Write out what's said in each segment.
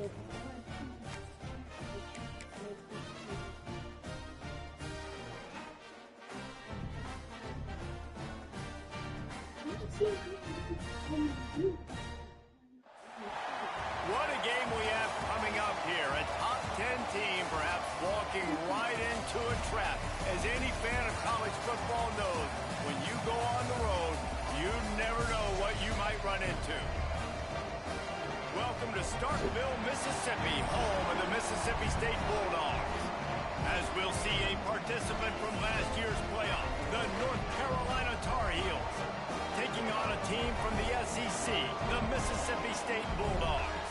What a game we have coming up here. A top 10 team perhaps walking right into a trap. As any fan of college football knows, when you go on the road, you never know what you might run into. Welcome to Starkville, Mississippi, home of the Mississippi State Bulldogs. As we'll see a participant from last year's playoff, the North Carolina Tar Heels, taking on a team from the SEC, the Mississippi State Bulldogs.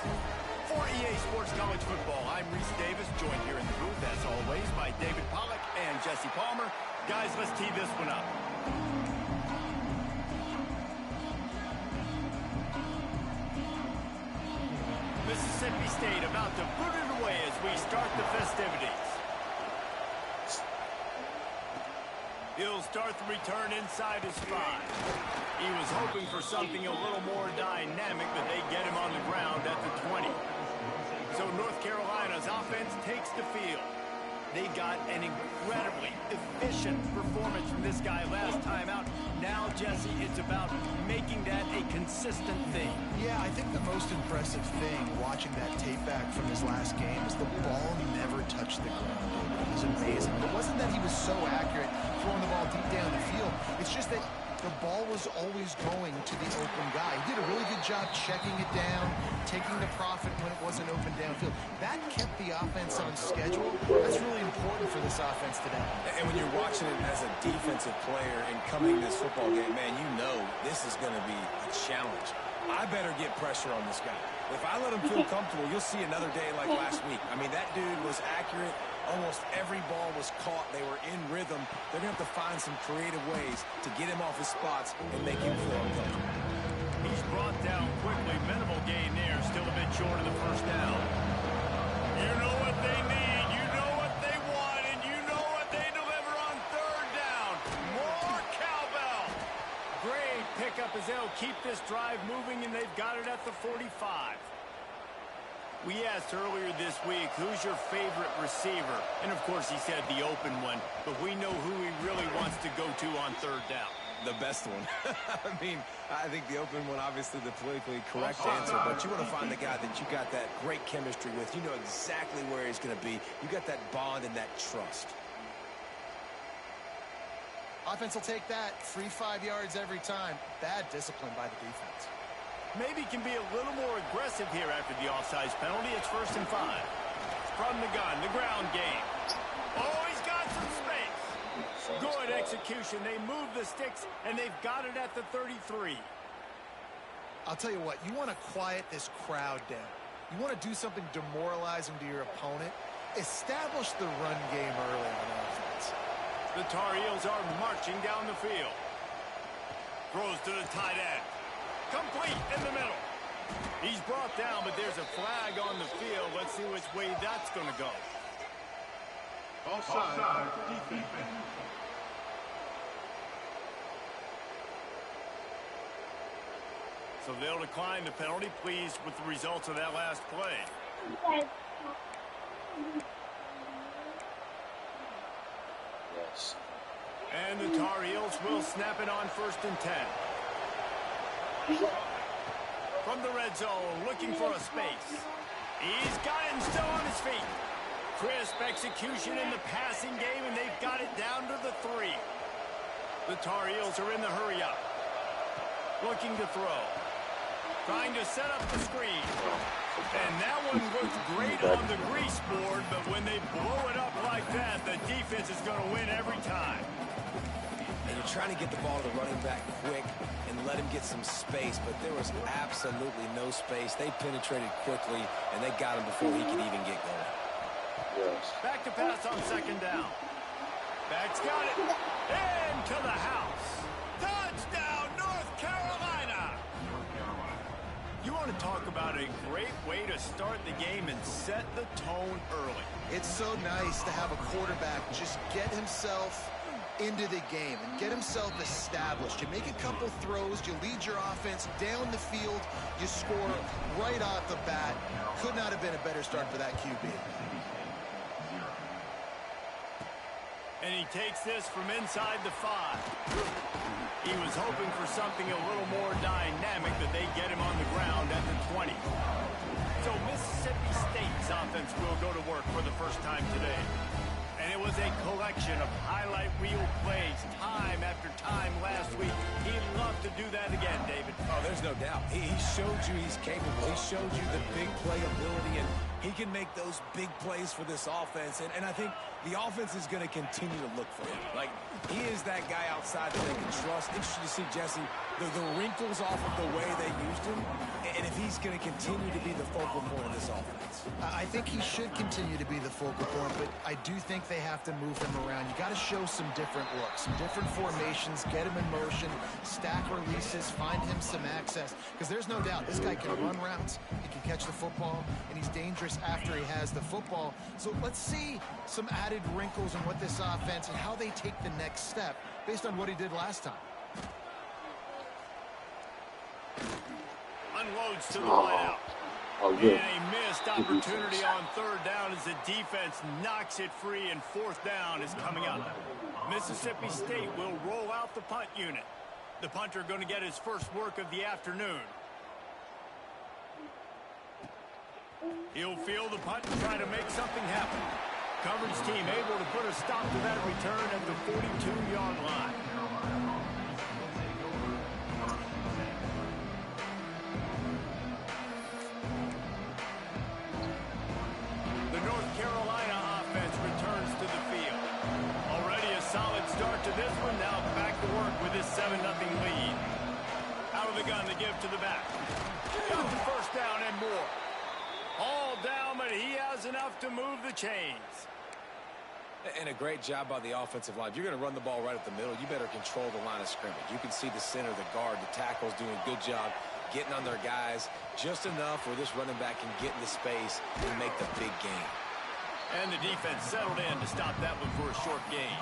For EA Sports College Football, I'm Reese Davis, joined here in the booth, as always, by David Pollack and Jesse Palmer. Guys, let's tee this one up. Mississippi State about to boot it away as we start the festivities. He'll start the return inside his 5. He was hoping for something a little more dynamic, but they get him on the ground at the 20. So North Carolina's offense takes the field. They got an incredibly efficient performance from this guy last time out. Now, Jesse, it's about making that a consistent thing. Yeah, I think the most impressive thing watching that tape back from his last game is the ball never touched the ground. It was amazing. It wasn't that he was so accurate throwing the ball deep down the field. It's just that the ball was always going to the open guy. He did a really good job checking it down, taking the profit when it wasn't open downfield. That kept the offense on schedule. That's really important for this offense today. And when you're watching it as a defensive player and coming this football game, man, you know this is going to be a challenge. I better get pressure on this guy. If I let him feel comfortable, you'll see another day like last week. I mean, that dude was accurate. Almost every ball was caught. They were in rhythm. They're going to have to find some creative ways to get him off his spots and make him feel uncomfortable. He's brought down quickly. Minimal gain there. Still a bit short of the first down. You know what they need. You know what they want. And you know what they deliver on third down. More cowbell. Great pickup as they'll keep this drive moving, and they've got it at the 45. We asked earlier this week, who's your favorite receiver? And, of course, he said the open one. But we know who he really wants to go to on third down. The best one. I mean, I think the open one, obviously the politically correct answer. But you want to find the guy that you got that great chemistry with. You know exactly where he's going to be. You got that bond and that trust. Offense will take that. Free 5 yards every time. Bad discipline by the defense. Maybe can be a little more aggressive here after the offsides penalty. It's 1st and 5. From the gun, the ground game. Oh, he's got some space. Good execution. They move the sticks, and they've got it at the 33. I'll tell you what, you want to quiet this crowd down. You want to do something demoralizing to your opponent. Establish the run game early on offense. The Tar Heels are marching down the field. Throws to the tight end. Complete in the middle. He's brought down, but there's a flag on the field. Let's see which way that's going to go. Offside. Defense. So they'll decline the penalty. Pleased with the results of that last play. Yes. And the Tar Heels will snap it on 1st and 10. From the red zone, looking for a space. He's got it and still on his feet. Crisp execution in the passing game, and they've got it down to the 3. The Tar Heels are in the hurry-up. Looking to throw. Trying to set up the screen. And that one looked great on the grease board, but when they blow it up like that, the defense is going to win every time. And you're trying to get the ball to the running back quick and let him get some space, but there was absolutely no space. They penetrated quickly, and they got him before he could even get going. Yes. Back to pass on 2nd down. Back's got it. Into the house. Touchdown, North Carolina. You want to talk about a great way to start the game and set the tone early. It's so nice to have a quarterback just get himself into the game and get himself established. You make a couple throws, you lead your offense down the field, you score right off the bat. Could not have been a better start for that QB. And he takes this from inside the 5. He was hoping for something a little more dynamic, that they get him on the ground at the 20. So Mississippi State's offense will go to work for the first time today. And it was a collection of highlight reel plays time after time last week. He'd love to do that again, David. Oh, there's no doubt. He showed you he's capable. He showed you the big play ability, and he can make those big plays for this offense. And I think the offense is going to continue to look for him. Like, he is that guy outside that they can trust. Interesting to see, Jesse, the wrinkles off of the way they used him, and if he's going to continue to be the focal point of this offense. I think he should continue to be the focal point, but I do think they have to move him around. You got to show some different looks, some different formations, get him in motion, stack releases, find him some access, because there's no doubt this guy can run routes, he can catch the football, and he's dangerous after he has the football. So let's see some added wrinkles in what this offense and how they take the next step based on what he did last time. Unloads to the wideout. Oh, And good. a missed opportunity on third down as the defense knocks it free, and fourth down is coming up. Mississippi State will roll out the punt unit. The punter going to get his first work of the afternoon. He'll field the punt and try to make something happen. Coverage team able to put a stop to that return at the 42-yard line. The North Carolina offense returns to the field. Already a solid start to this one. Now back to work with this 7-0 lead. Out of the gun to give to the back. Got the first down and more. All down, but he has enough to move the chains. And a great job by the offensive line. If you're going to run the ball right up the middle, you better control the line of scrimmage. You can see the center, the guard, the tackles doing a good job getting on their guys just enough where this running back can get into space and make the big game. And the defense settled in to stop that one for a short gain.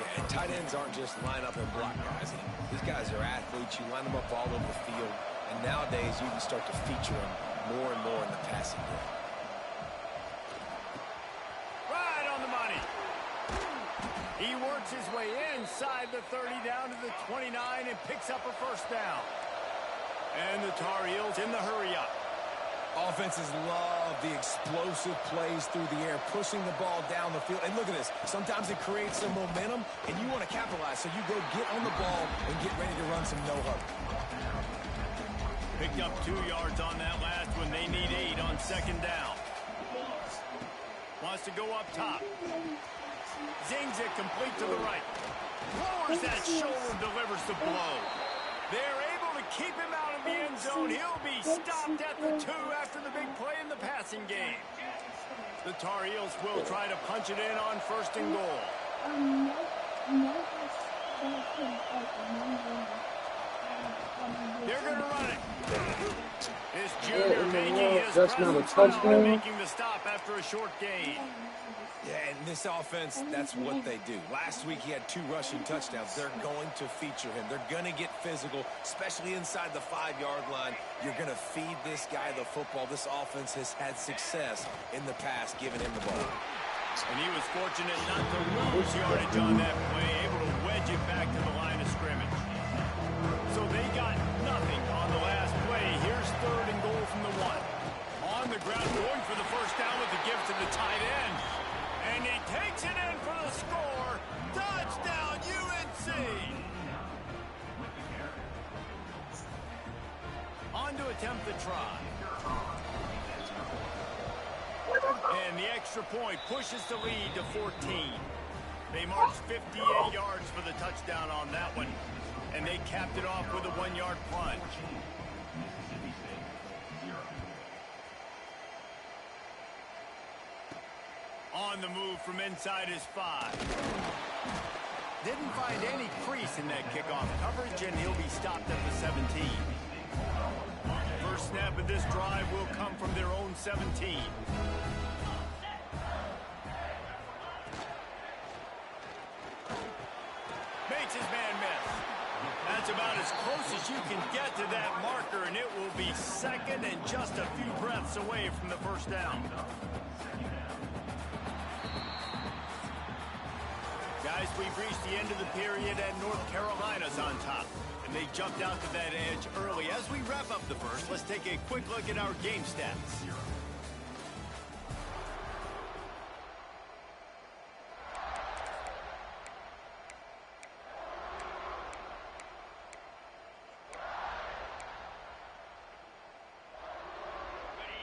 Yeah, and tight ends aren't just line up and block guys. These guys are athletes. You line them up all over the field. And nowadays, you can start to feature them more and more in the passing game. Right on the money. He works his way inside the 30 down to the 29 and picks up a first down. And the Tar Heels in the hurry-up. Offenses love the explosive plays through the air, pushing the ball down the field. And look at this. Sometimes it creates some momentum, and you want to capitalize. So you go get on the ball and get ready to run some no-huddle. Picked up 2 yards on that last one. They need 8 on second down. Wants to go up top. Zings it complete to the right. Lowers that shoulder, delivers the blow. They're able to keep him out of the end zone. He'll be stopped at the 2 after the big play in the passing game. The Tar Heels will try to punch it in on first and goal. They're going to run it. This junior making his That's not a presence felt and touchdown. making the stop after a short gain. Yeah, and this offense, that's what they do. Last week he had 2 rushing touchdowns. They're going to feature him. They're going to get physical, especially inside the 5-yard line. You're going to feed this guy the football. This offense has had success in the past giving him the ball. And he was fortunate not to lose yardage on that play, able to wedge it back to the line of scrimmage. So they got nothing on the last play. Here's third and goal from the 1. On the ground, going for the first down with the give to the tight end. And he takes it in for the score. Touchdown, UNC! On to attempt the try. And the extra point pushes the lead to 14. They marched 58 yards for the touchdown on that one. And they capped it off with a 1-yard plunge. On the move from inside his 5. Didn't find any crease in that kickoff coverage, and he'll be stopped at the 17. First snap of this drive will come from their own 17. about as close as you can get to that marker, and it will be second and just a few breaths away from the first down. Guys, we've reached the end of the period, and North Carolina's on top. And they jumped out to that edge early. As we wrap up the first, let's take a quick look at our game stats.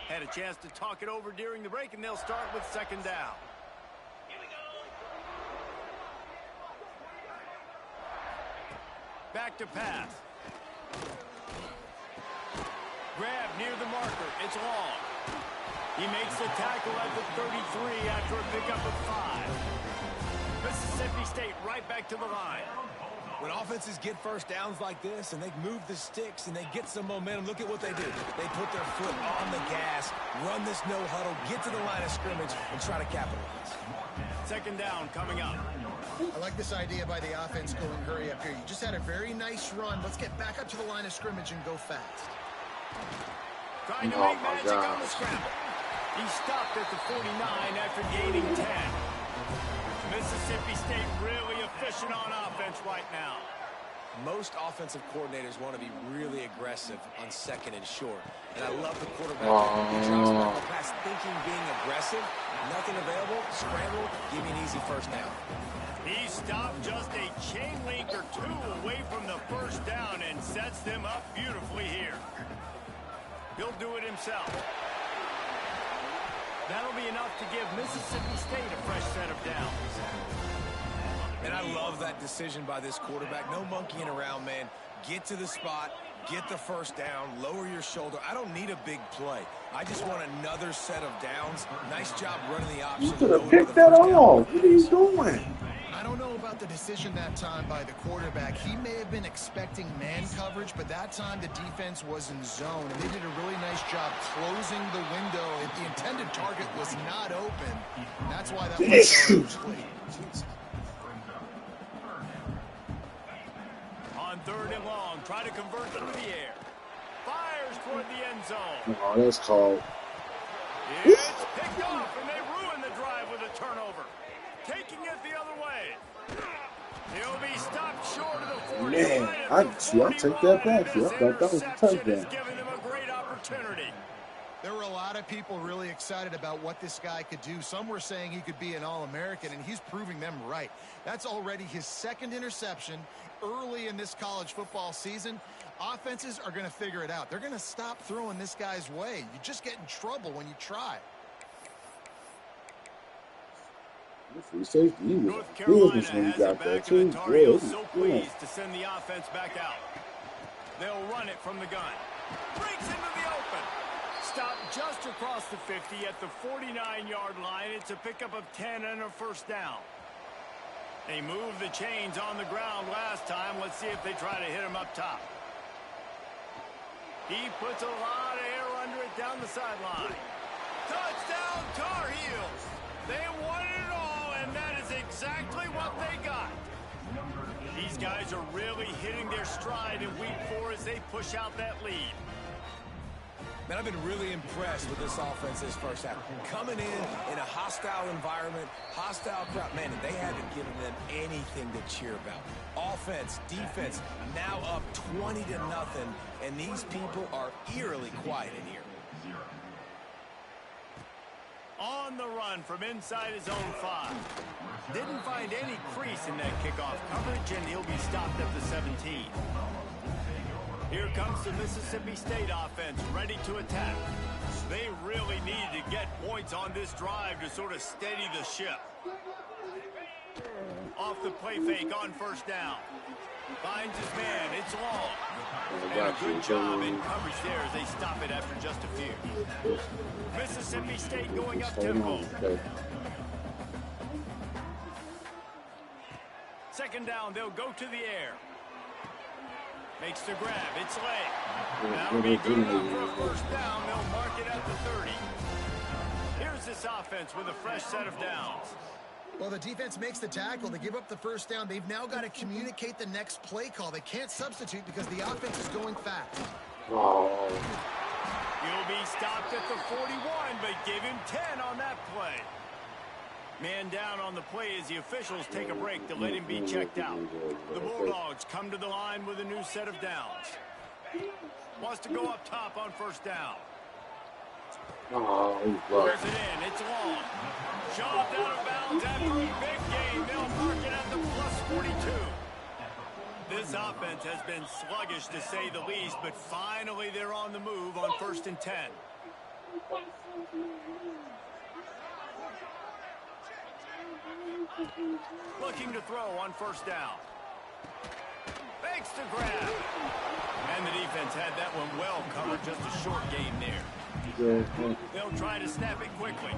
Had a chance to talk it over during the break, and they'll start with second down. Back to pass. Grab near the marker. It's long. He makes the tackle at the 33 after a pickup of 5. Mississippi State right back to the line. When offenses get first downs like this and they move the sticks and they get some momentum, look at what they do. They put their foot on the gas, run this no huddle, get to the line of scrimmage, and try to capitalize. Second down coming up. I like this idea by the offense going hurry up here. You just had a very nice run. Let's get back up to the line of scrimmage and go fast. Trying to make magic on the scramble. He stopped at the 49 after gaining 10. Mississippi State really efficient on offense right now. Most offensive coordinators want to be really aggressive on second and short. And I love the quarterback. He drops back the pass thinking being aggressive. Nothing available. Scramble. Give me an easy first down. He stopped just a chain link or two away from the first down and sets them up beautifully here. He'll do it himself. That'll be enough to give Mississippi State a fresh set of downs. And I love that decision by this quarterback. No monkeying around, man. Get to the spot, get the first down, lower your shoulder. I don't need a big play. I just want another set of downs. Nice job running the option. You could have picked that off. What are you doing? I don't know about the decision that time by the quarterback. He may have been expecting man coverage, but that time the defense was in zone, and they did a really nice job closing the window. The intended target was not open. That's why that was complete. On third and long, try to convert through the air. Fires toward the end zone. Oh, that's called. It's picked off, and they ruin the drive with a turnover. Taking it the other way. He'll be stopped short of the 40. Man, right I'll take that back. I thought that was a touchdown. Giving them a great opportunity. There were a lot of people really excited about what this guy could do. Some were saying he could be an All-American, and he's proving them right. That's already his second interception early in this college football season. Offenses are going to figure it out. They're going to stop throwing this guy's way. You just get in trouble when you try. North Carolina has it back in the Tar Heels, so pleased to send the offense back out. They'll run it from the gun. Breaks into the open. Stopped just across the 50 at the 49-yard line. It's a pickup of 10 and a first down. They moved the chains on the ground last time. Let's see if they try to hit him up top. He puts a lot of air under it down the sideline. Touchdown, Tar Heels. They won it all, and that is exactly what they got. These guys are really hitting their stride in week 4 as they push out that lead. Man, I've been really impressed with this offense this first half. Coming in a hostile environment, hostile crowd. Man, they haven't given them anything to cheer about. Offense, defense, now up 20-0, and these people are eerily quiet in here. On the run from inside his own 5. Didn't find any crease in that kickoff coverage, and he'll be stopped at the 17. Here comes the Mississippi State offense, ready to attack. They really need to get points on this drive to sort of steady the ship. Off the play fake on first down. Finds his man. It's long. And a good job in coverage there as they stop it after just a few. Mississippi State going up tempo. Second down, they'll go to the air. Makes the grab. It's late. That'll be good enough for a first down. They'll mark it at the 30. Here's this offense with a fresh set of downs. Well, the defense makes the tackle. They give up the first down. They've now got to communicate the next play call. They can't substitute because the offense is going fast. Oh, He'll be stopped at the 41, but give him 10 on that play. Man down on the play as the officials take a break to let him be checked out. The Bulldogs come to the line with a new set of downs. Wants to go up top on first down. oh, he's Throws blocked. it in. It's long. Shoved out of bounds after a big game. They'll mark it at the plus 42. This offense has been sluggish to say the least, but finally they're on the move on 1st and 10. Looking to throw on first down. Fakes to grab. And the defense had that one well covered. Just a short gain there. They'll try to snap it quickly.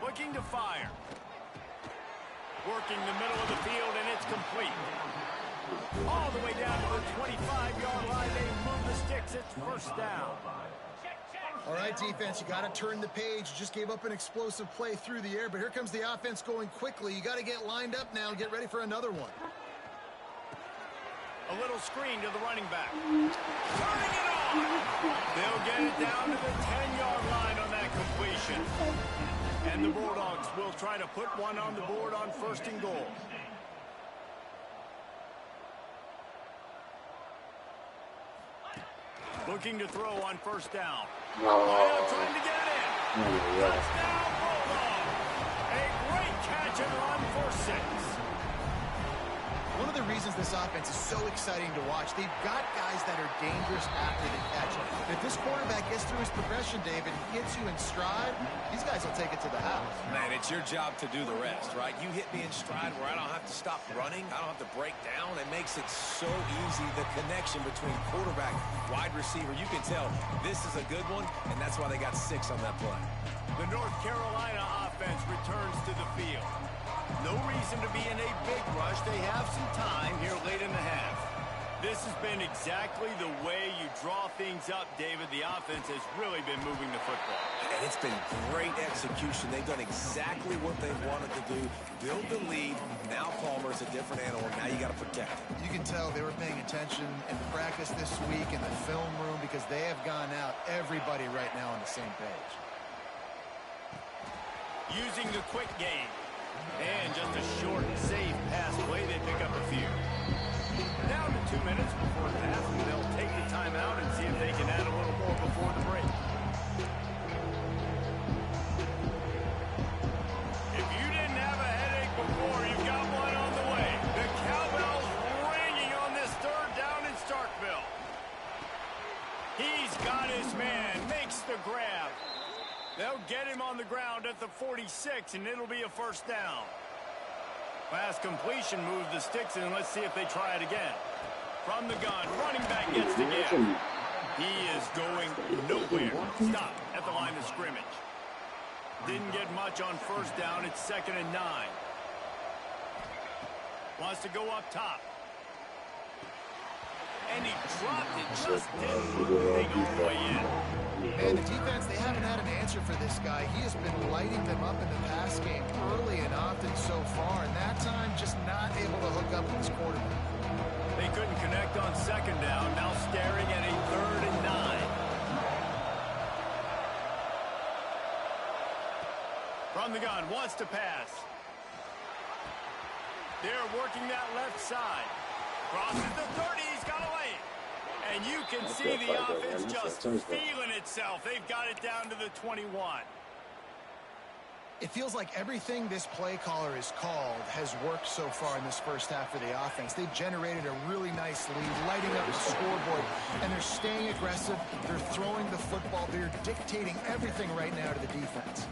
Looking to fire. Working the middle of the field, and it's complete. All the way down to the 25-yard line. They move the sticks. It's first down. All right, defense, you got to turn the page. You just gave up an explosive play through the air, but here comes the offense going quickly. You got to get lined up now and get ready for another one. A little screen to the running back. Turning it on. They'll get it down to the 10-yard line on that completion. And the Bulldogs will try to put one on the board on 1st and goal. Looking to throw on first down. Trying to get it in. Touchdown, Bulldogs. A great catch and run for 6. One of the reasons this offense is so exciting to watch, they've got guys that are dangerous after the catch. If this quarterback gets through his progression, David, he gets you in stride, these guys will take it to the house. Man, it's your job to do the rest, right? You hit me in stride where I don't have to stop running. I don't have to break down. It makes it so easy, the connection between quarterback, wide receiver. You can tell this is a good one, and that's why they got 6 on that play. The North Carolina offense returns to the field. No reason to be in a big rush. They have some time here late in the half. This has been exactly the way you draw things up, David. The offense has really been moving the football. And it's been great execution. They've done exactly what they wanted to do. Build the lead. Now Palmer's a different animal. Now you got to protect it. You can tell they were paying attention in practice this week in the film room because they have gone out, everybody right now on the same page. Using the quick game. And just a short, safe pass play. They pick up a few. Down to 2 minutes before the half, and they'll take the timeout and see if they can add a little more before the break. If you didn't have a headache before, you've got one on the way. The cowbell's ringing on this 3rd down in Starkville. He's got his man, makes the grab. They'll get him on the ground at the 46, and it'll be a first down. Last completion moves the sticks, and let's see if they try it again. From the gun, running back gets the give. He is going nowhere. Stop at the line of scrimmage. Didn't get much on first down. It's 2nd and 9. Wants to go up top. And he dropped it. Just didn't think all the way in. And the defense, they haven't had an answer for this guy. He has been lighting them up in the pass game early and often so far, and that time just not able to hook up with his quarterback. They couldn't connect on 2nd down, now staring at a 3rd and 9. From the gun, wants to pass. They're working that left side. Crosses the 30, he's got a lane. And you can see the offense just feeling itself. They've got it down to the 21. It feels like everything this play caller has called has worked so far in this first half for the offense. They've generated a really nice lead, lighting up the scoreboard, and they're staying aggressive. They're throwing the football. They're dictating everything right now to the defense.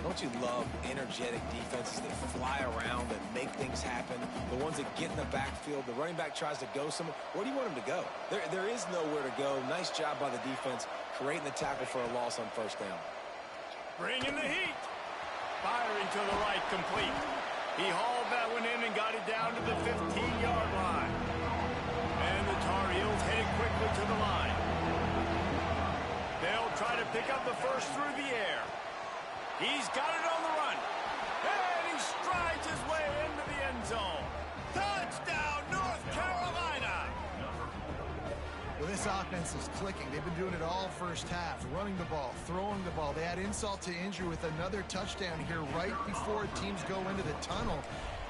Don't you love energetic defenses that fly around and make things happen? The ones that get in the backfield, the running back tries to go somewhere. Where do you want him to go? There is nowhere to go. Nice job by the defense creating the tackle for a loss on first down. Bringing the heat. Firing to the right, complete. He hauled that one in and got it down to the 15-yard line. And the Tar Heels headed quickly to the line. They'll try to pick up the first through the air. He's got it on the run. And he strides his way into the end zone. Touchdown, North Carolina. Well, this offense is clicking. They've been doing it all first half, running the ball, throwing the ball. They add insult to injury with another touchdown here right before teams go into the tunnel.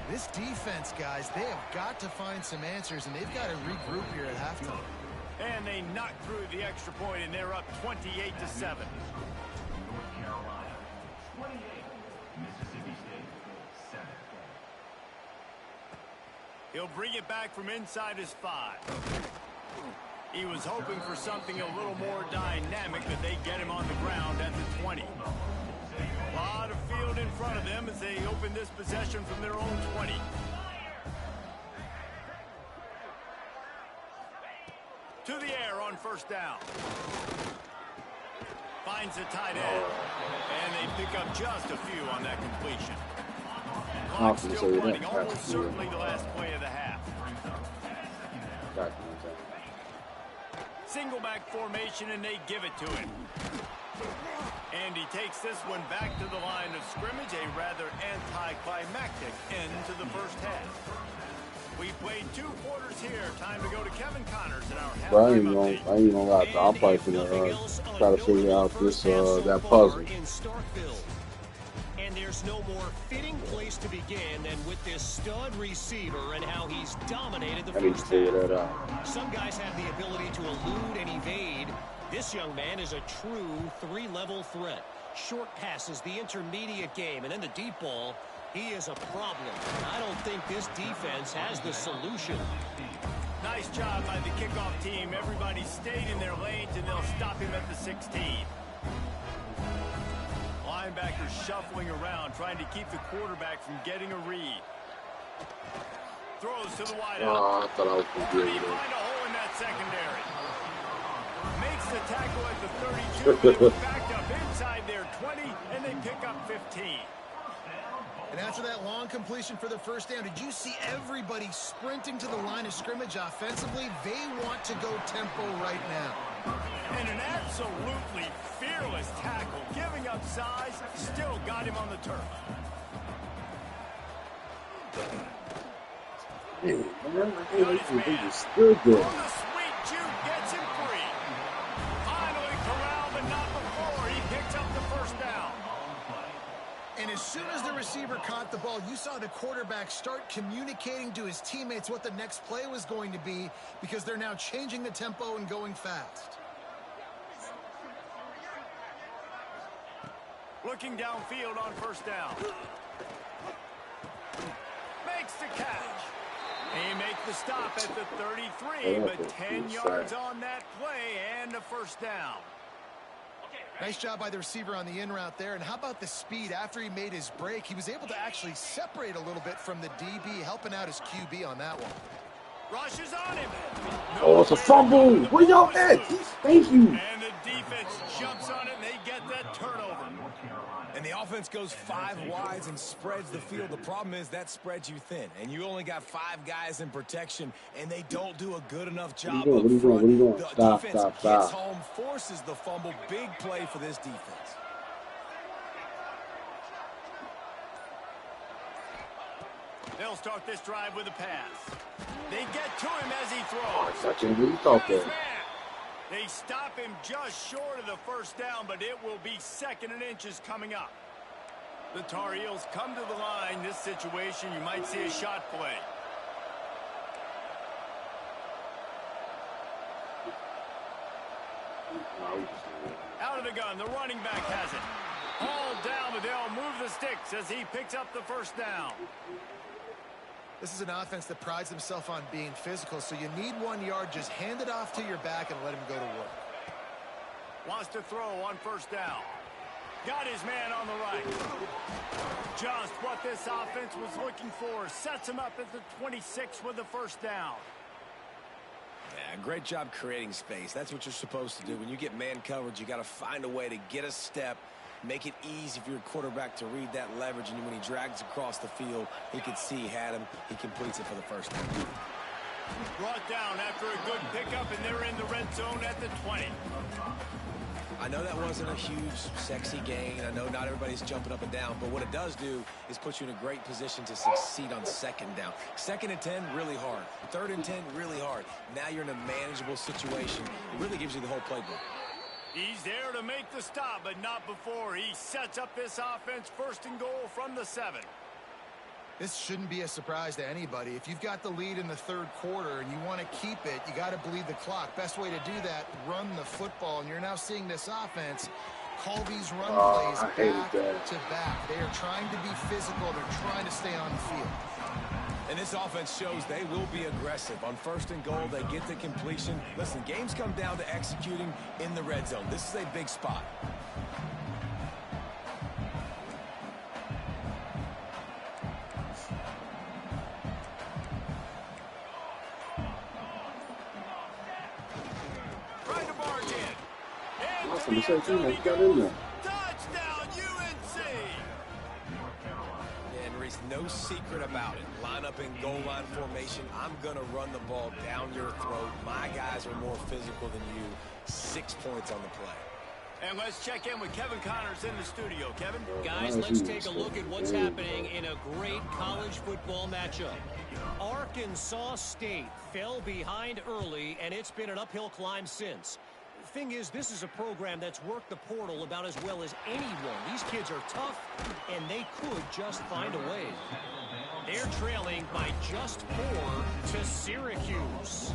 This defense, guys, they have got to find some answers, and they've got to regroup here at halftime. And they knocked through the extra point, and they're up 28-7. North Carolina, 28. Mississippi State, 7. He'll bring it back from inside his 5. He was hoping for something a little more dynamic, but they get him on the ground at the 20. A lot of field in front of them as they open this possession from their own 20. To the air on first down. Finds the tight end. And they pick up just a few on that completion. Clock still running, almost certainly the last play of the half. Single back formation, and they give it to him. And he takes this one back to the line of scrimmage, a rather anticlimactic end to the first half. We played 2 quarters here. Time to go to Kevin Connors in our halftime update. I ain't gonna lie. I'm probably gonna try to figure out this that puzzle. And there's no more fitting place to begin than with this stud receiver and how he's dominated the I need to first figure half. that out. Some guys have the ability to elude and evade. This young man is a true 3-level threat. Short passes, the intermediate game, and then the deep ball. He is a problem. I don't think this defense has the solution. Nice job by the kickoff team. Everybody stayed in their lanes, and they'll stop him at the 16. Linebackers shuffling around, trying to keep the quarterback from getting a read. Throws to the wideout. Oh, I thought I was Can gonna he get it. find a hole in that secondary? Makes the tackle at the 32. They were backed up inside their 20, and they pick up 15. And after that long completion for the first down, did you see everybody sprinting to the line of scrimmage offensively? They want to go tempo right now. And an absolutely fearless tackle, giving up size, still got him on the turf. Man, he was still there. On the sweet juke, gets him free. Finally corralled, but not before. He picks up the first down. And as soon as the receiver caught the ball, you saw the quarterback start communicating to his teammates what the next play was going to be, because they're now changing the tempo and going fast. Looking downfield on first down. Makes the catch. He makes the stop at the 33, but 10 yards on that play and a first down. Nice job by the receiver on the in route there. And how about the speed? After he made his break, he was able to actually separate a little bit from the DB, helping out his QB on that one. Rushes on him. Oh, it's a fumble. Where y'all at? Thank you. And the defense jumps on it, and they get that turnover. And the offense goes 5 wides and spreads the field. The problem is that spreads you thin, and you only got 5 guys in protection, and they don't do a good enough job What are you doing? What are you doing? The Stop, defense stop, gets stop. home, forces the fumble. Big play for this defense. They'll start this drive with a pass. They get to him as he Oh, throws. I can't believe you thought Nice that. man. They stop him just short of the first down, but it will be 2nd and inches coming up. The Tar Heels come to the line. This situation, you might see a shot play. Out of the gun, the running back has it. All down, but they'll move the sticks as he picks up the first down. This is an offense that prides himself on being physical, so you need 1 yard. Just hand it off to your back and let him go to work. Wants to throw on first down. Got his man on the right. Just what this offense was looking for. Sets him up at the 26 with the first down. Yeah, great job creating space. That's what you're supposed to do. When you get man coverage, you got to find a way to get a step, make it easy for your quarterback to read that leverage, and when he drags across the field, he could see he had him. He completes it for the first down. Brought down after a good pickup, and they're in the red zone at the 20. I know that wasn't a huge, sexy gain. I know not everybody's jumping up and down, but what it does do is put you in a great position to succeed on second down. 2nd and 10, really hard. 3rd and 10, really hard. Now you're in a manageable situation. It really gives you the whole playbook. He's there to make the stop, but not before. He sets up this offense 1st and goal from the 7. This shouldn't be a surprise to anybody. If you've got the lead in the 3rd quarter and you want to keep it, you got to bleed the clock. Best way to do that, run the football. And you're now seeing this offense call these run plays back to back. They are trying to be physical. They're trying to stay on the field. And this offense shows they will be aggressive. On 1st and goal, they get the completion. Listen, games come down to executing in the red zone. This is a big spot. Touchdown, UNC! And Reese, no secret about it. Line up in goal line formation. I'm going to run the ball down your throat. My guys are more physical than you. 6 points on the play. And let's check in with Kevin Connors in the studio. Kevin? Guys, let's take a look at what's happening in a great college football matchup. Arkansas State fell behind early, and it's been an uphill climb since. Thing is, this is a program that's worked the portal about as well as anyone. These kids are tough, and they could just find a way. They're trailing by just 4 to Syracuse.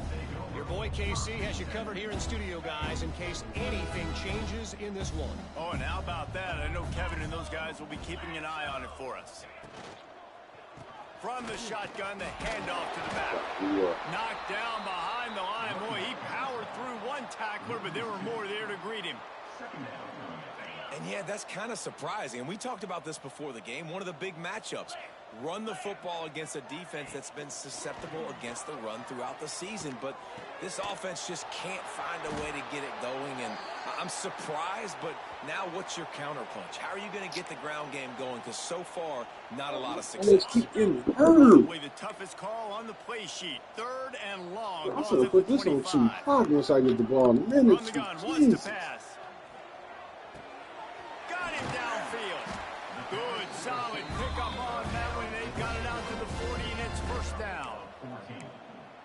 Your boy KC has you covered here in studio, guys, in case anything changes in this one. Oh, and how about that? I know Kevin and those guys will be keeping an eye on it for us. From the shotgun, the handoff to the back. Knocked down behind the line. Boy, he powered through one tackler, but there were more there to greet him. And yeah, that's kind of surprising. And we talked about this before the game. One of the big matchups. Run the football against a defense that's been susceptible against the run throughout the season. But this offense just can't find a way to get it going. And I'm surprised, but now what's your counterpunch? How are you going to get the ground game going? Because so far, not a lot of success. Probably the toughest call on the play sheet. 3rd and long. I should have put this on Team Pod once I get the ball in a minute. From the gun, wants to pass. Got him downfield. Good, solid pickup on that one. They got it out to the 40, and it's 1st down.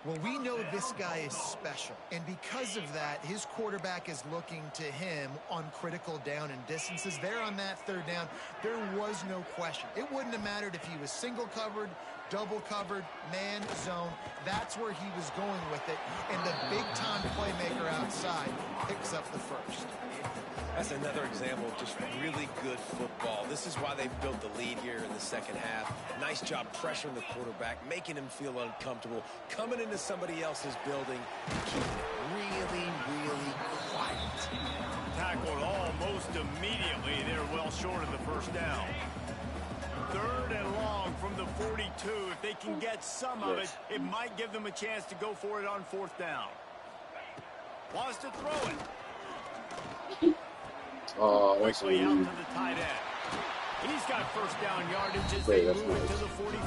Well, we know this guy is special, and because of that, his quarterback is looking to him on critical down and distances. There on that 3rd down, there was no question. It wouldn't have mattered if he was single covered, double covered, man, zone. That's where he was going with it, and the big-time playmaker outside picks up the 1st. That's another example of just really good football. This is why they've built the lead here in the 2nd half. Nice job pressuring the quarterback, making him feel uncomfortable, coming into somebody else's building, keeping it really, really quiet. Tackled almost immediately. They're well short of the 1st down. 3rd and long from the 42. If they can get some of it, it might give them a chance to go for it on 4th down. Wants to throw it. Quickly out to the tight end. He's got 1st down yardage as they move it to the 44.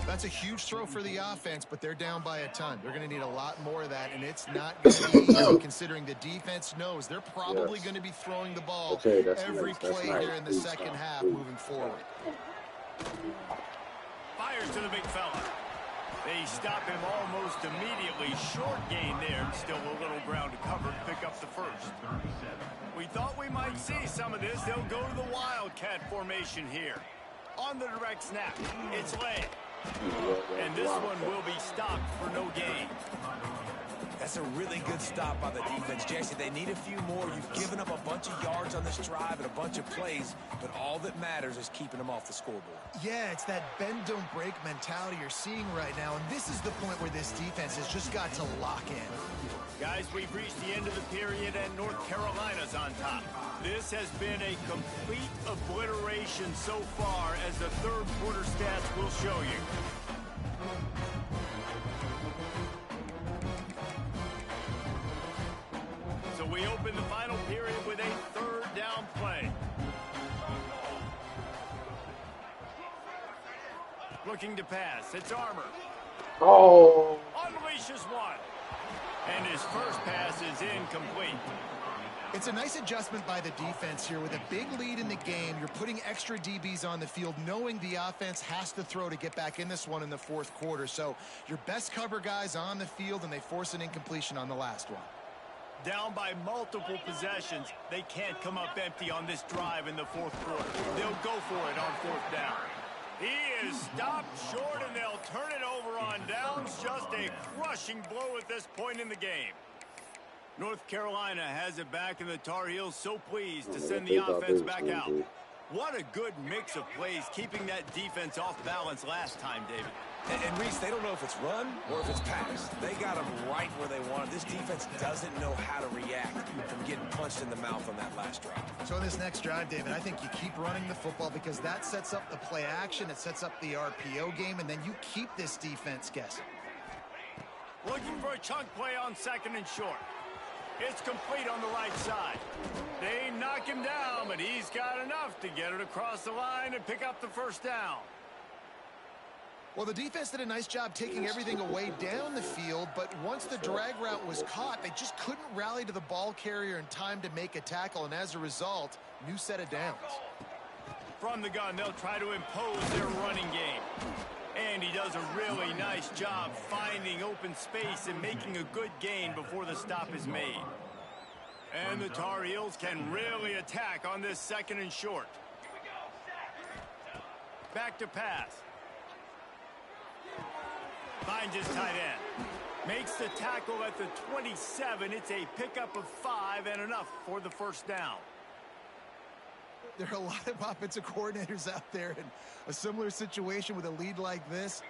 That's a huge throw for the offense, but they're down by a ton. They're going to need a lot more of that, and it's not going to be easy considering the defense knows they're probably going to be throwing the ball every play here in the 2nd half moving forward. Fires to the big fella. They stop him almost immediately. Short gain there. Still a little ground to cover to pick up the 1st. We thought we might see some of this. They'll go to the Wildcat formation here. On the direct snap, it's led. And this one will be stopped for no gain. That's a really good stop by the defense, Jesse. They need a few more. You've given up a bunch of yards on this drive and a bunch of plays, but all that matters is keeping them off the scoreboard. Yeah, it's that bend, don't break mentality you're seeing right now, and this is the point where this defense has just got to lock in. Guys, we've reached the end of the period, and North Carolina's on top. This has been a complete obliteration so far, as the 3rd quarter stats will show you. So we open the final period with a 3rd down play. Looking to pass. It's Armour. Unleashes one. And his first pass is incomplete. It's a nice adjustment by the defense here. With a big lead in the game, you're putting extra DBs on the field, knowing the offense has to throw to get back in this one in the fourth quarter. So your best cover guys on the field, and they force an incompletion on the last one. Down by multiple possessions, they can't come up empty on this drive in the fourth quarter. They'll go for it on fourth down. He is stopped short, and they'll turn it over on downs. Just a crushing blow at this point in the game. North Carolina has it back, and the Tar Heels so pleased to send the offense back out. What a good mix of plays, keeping that defense off balance last time, David. And Reese, they don't know if it's run or if it's pass. They got them right where they want it. This defense doesn't know how to react from getting punched in the mouth on that last drive. So in this next drive, David, I think you keep running the football because that sets up the play action. It sets up the RPO game, and then you keep this defense guessing. Looking for a chunk play on second and short. It's complete on the right side. They knock him down, but he's got enough to get it across the line and pick up the first down. Well, the defense did a nice job taking everything away down the field, but once the drag route was caught, they just couldn't rally to the ball carrier in time to make a tackle, and as a result, new set of downs. From the gun, they'll try to impose their running game. And he does a really nice job finding open space and making a good gain before the stop is made. And the Tar Heels can really attack on this second and short. Back to pass. Finds his tight end. Makes the tackle at the 27. It's a pickup of 5 and enough for the first down. There are a lot of offensive coordinators out there in a similar situation with a lead like this.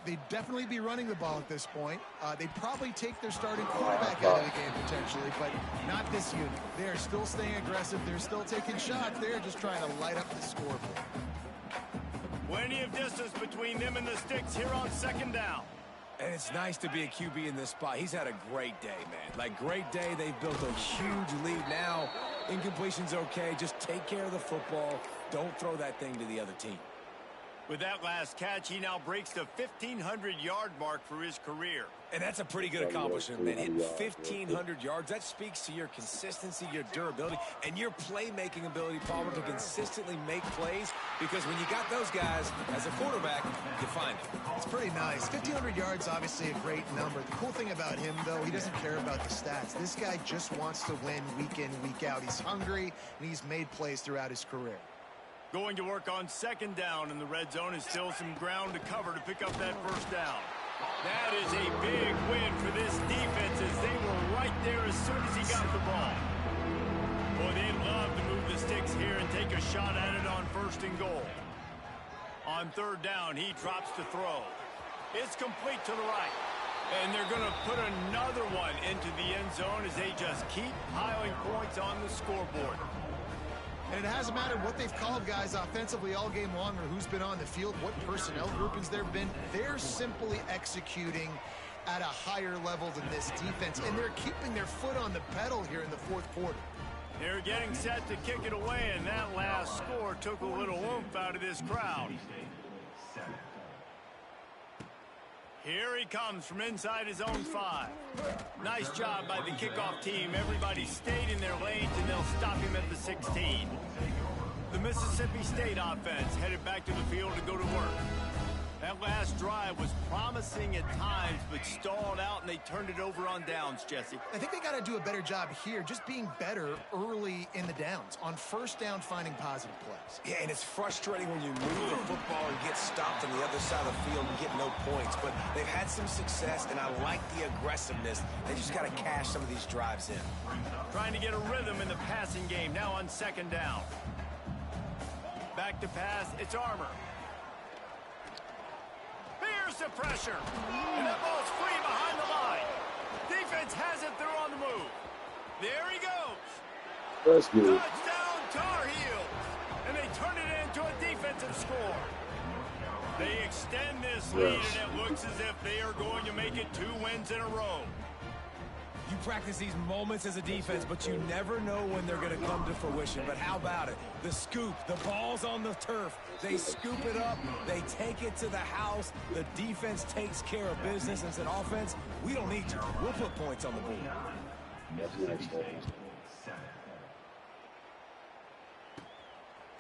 They'd definitely be running the ball at this point. They'd probably take their starting quarterback out of the game potentially, but not this unit. They're still staying aggressive. They're still taking shots. They're just trying to light up the scoreboard. Plenty of distance between them and the sticks here on second down. And it's nice to be a QB in this spot. He's had a great day, man. Like, great day. They've built a huge lead now. Incompletion's okay. Just take care of the football. Don't throw that thing to the other team. With that last catch, he now breaks the 1,500-yard mark for his career. And that's a pretty good accomplishment, man. Hitting 1,500 yards, that speaks to your consistency, your durability, and your playmaking ability, Palmer, to consistently make plays. Because when you got those guys, as a quarterback, you find them. It's pretty nice. 1,500 yards, obviously a great number. The cool thing about him, though, he doesn't care about the stats. This guy just wants to win week in, week out. He's hungry, and he's made plays throughout his career. Going to work on second down in the red zone is still some ground to cover to pick up that first down. That is a big win for this defense as they were right there as soon as he got the ball. Boy, they'd love to move the sticks here and take a shot at it on first and goal. On third down, he drops to throw. It's complete to the right. And they're going to put another one into the end zone as they just keep piling points on the scoreboard. And it hasn't mattered what they've called guys offensively all game long or who's been on the field, what personnel groupings there have been. They're simply executing at a higher level than this defense, and they're keeping their foot on the pedal here in the fourth quarter. They're getting set to kick it away, and that last score took a little oomph out of this crowd. Here he comes from inside his own 5. Nice job by the kickoff team. Everybody stayed in their lanes, and they'll stop him at the 16. The Mississippi State offense headed back to the field to go to work. That last drive was promising at times, but stalled out, and they turned it over on downs, Jesse. I think they got to do a better job here, just being better early in the downs. On first down, finding positive plays. Yeah, and it's frustrating when you move the football and get stopped on the other side of the field and get no points. But they've had some success, and I like the aggressiveness. They just got to cash some of these drives in. Trying to get a rhythm in the passing game, now on second down. Back to pass, it's Armour. Here's the pressure. And that ball's free behind the line. Defense has it, they're on the move. There he goes. That's good. Touchdown Tar Heels. And they turn it into a defensive score. They extend this lead, and it looks as if they are going to make it 2 wins in a row. You practice these moments as a defense, but you never know when they're going to come to fruition. But how about it? The scoop, the ball's on the turf. They scoop it up. They take it to the house. The defense takes care of business and said, offense, we don't need you. We'll put points on the board. That's nice.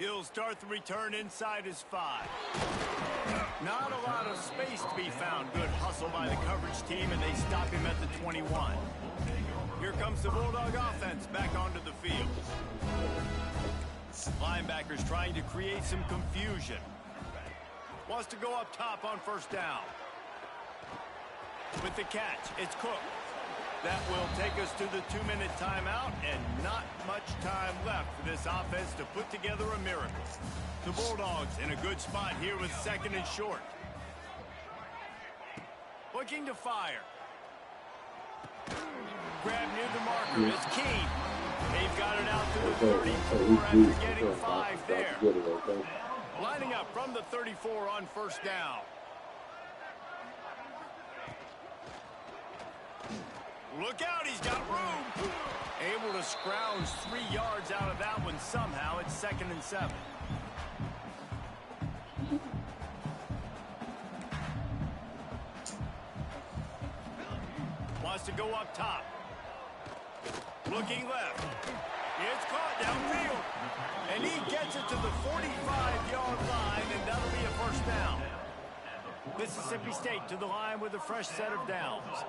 He'll start the return inside his 5. Not a lot of space to be found. Good hustle by the coverage team, and they stop him at the 21. Here comes the Bulldog offense back onto the field. Linebackers trying to create some confusion. Wants to go up top on first down. With the catch, it's Cook. That will take us to the 2-minute timeout, and not much time left for this offense to put together a miracle. The Bulldogs in a good spot here with 2nd and short. Looking to fire. Grab near the marker is Keene. They've got it out to the 34 after getting 5 there. Lining up from the 34 on first down. Look out, he's got room. Able to scrounge 3 yards out of that one somehow. It's 2nd and 7. Wants to go up top. Looking left. It's caught downfield. And he gets it to the 45-yard line, and that'll be a first down. Mississippi State to the line with a fresh set of downs.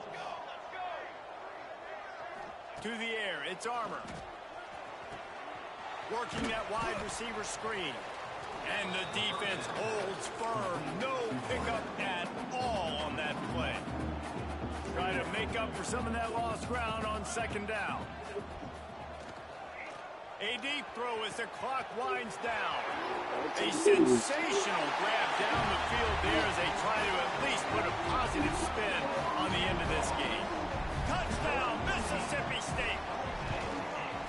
To the air, it's Armour. Working that wide receiver screen. And the defense holds firm. No pickup at all on that play. Try to make up for some of that lost ground on 2nd down. A deep throw as the clock winds down. A sensational grab down the field there as they try to at least put a positive spin on the end of this game. Touchdown, Mississippi State.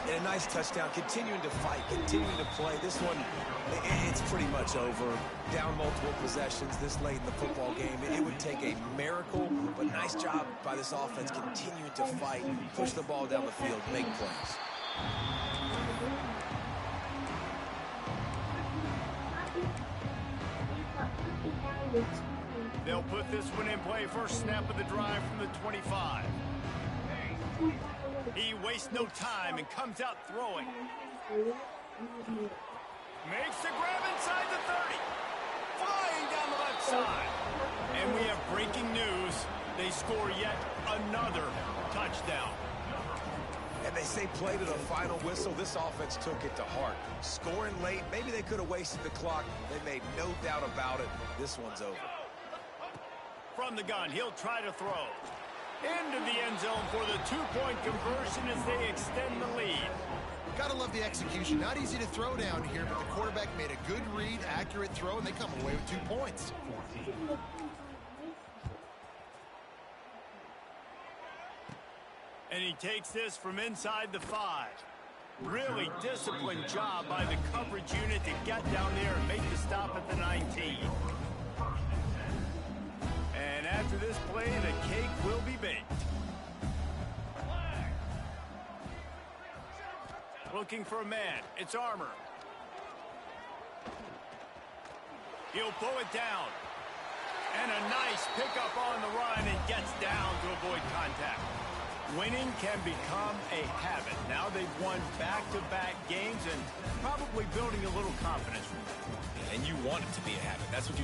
And a nice touchdown, continuing to fight, continuing to play. This one, it's pretty much over. Down multiple possessions this late in the football game. It would take a miracle, but nice job by this offense continuing to fight, push the ball down the field, make plays. They'll put this one in play. First snap of the drive from the 25. He wastes no time and comes out throwing. Makes the grab inside the 30. Flying down the left side. And we have breaking news. They score yet another touchdown. And they say play to the final whistle. This offense took it to heart. Scoring late, maybe they could have wasted the clock. They made no doubt about it. This one's over. From the gun, he'll try to throw. Into the end zone for the 2-point conversion as they extend the lead. Gotta love the execution. Not easy to throw down here, but the quarterback made a good read, accurate throw, and they come away with 2 points. And he takes this from inside the 5. Really disciplined job by the coverage unit to get down there and make the stop at the 19. And after this play, the cake will be baked. Looking for a man. It's Armour. He'll pull it down. And a nice pickup on the run and gets down to avoid contact. Winning can become a habit. Now they've won back-to-back games and probably building a little confidence. And you want it to be a habit. That's what you